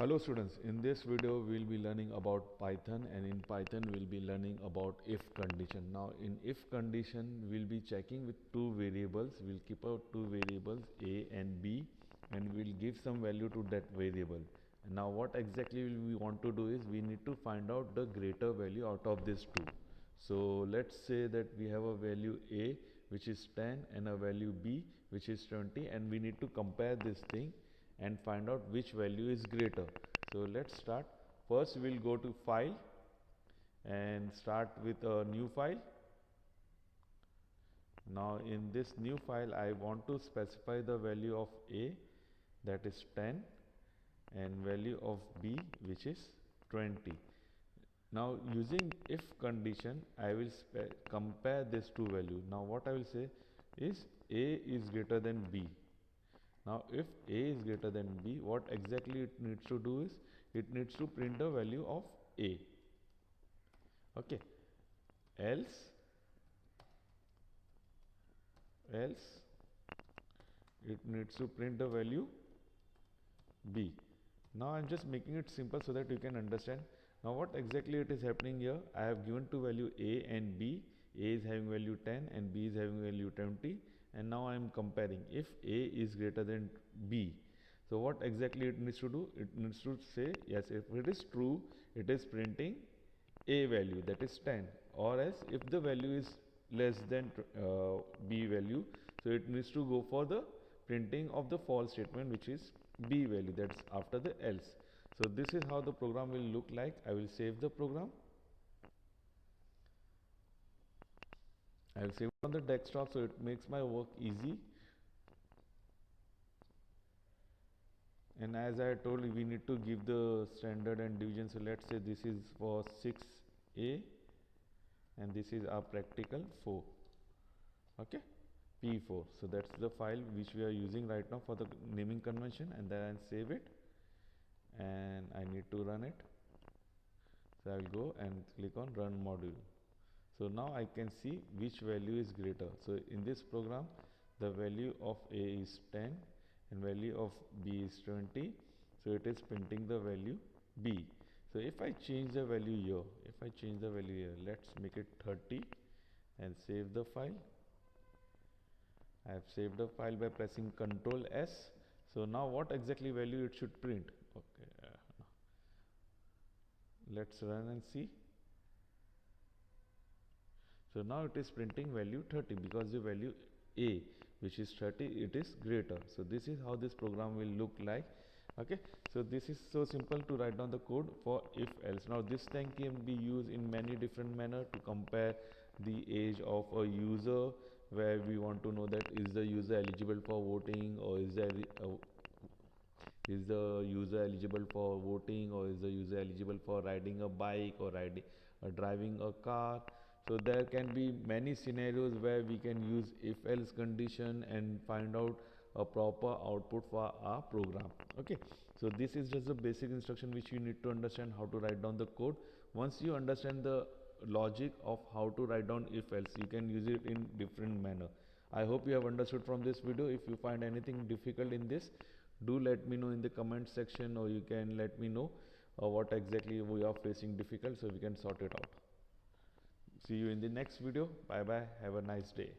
Hello students, in this video we will be learning about Python, and in Python we will be learning about if condition. Now in if condition we will be checking with two variables. We will keep out two variables a and b, and we will give some value to that variable. And now what exactly we want to do is we need to find out the greater value out of these two. So let's say that we have a value a which is 10 and a value b which is 20, and we need to compare this thing and find out which value is greater. So let's start. First we will go to file and start with a new file. Now in this new file I want to specify the value of a, that is 10, and value of b which is 20. Now using if condition I will compare these two values. Now what I will say is a is greater than b. Now if a is greater than b, what exactly it needs to do is it needs to print the value of a. Okay, else it needs to print the value b. Now I am just making it simple so that you can understand. Now what exactly it is happening here, I have given two value a and b. A is having value 10 and b is having value 20, and now I am comparing if a is greater than b. So what exactly it needs to do, it needs to say yes, if it is true it is printing a value, that is 10, or else if the value is less than b value, so it needs to go for the printing of the false statement which is b value, that's after the else. So this is how the program will look like. I will save the program. I will save it on the desktop so it makes my work easy. And as I told you, we need to give the standard and division. So let's say this is for 6a and this is our practical 4. Okay, p4. So that's the file which we are using right now for the naming convention, and then I'll save it and I need to run it. So I will go and click on run module. So now I can see which value is greater. So in this program the value of a is 10 and value of b is 20, so it is printing the value b. So if I change the value here, let's make it 30 and save the file. I have saved the file by pressing Ctrl S. So now what exactly value it should print? Okay, let's run and see. So now it is printing value 30 because the value a which is 30, it is greater. So this is how this program will look like. Okay, so this is so simple to write down the code for if else. Now this thing can be used in many different manner to compare the age of a user, where we want to know that is the user eligible for voting, or is the user eligible for voting, or is the user eligible for riding a bike or driving a car. So there can be many scenarios where we can use if else condition and find out a proper output for our program. Okay, so this is just the basic instruction which you need to understand how to write down the code. Once you understand the logic of how to write down if else, you can use it in different manner. I hope you have understood from this video. If you find anything difficult in this, do let me know in the comment section, or you can let me know what exactly we are facing difficult, so we can sort it out. See you in the next video. Bye bye. Have a nice day.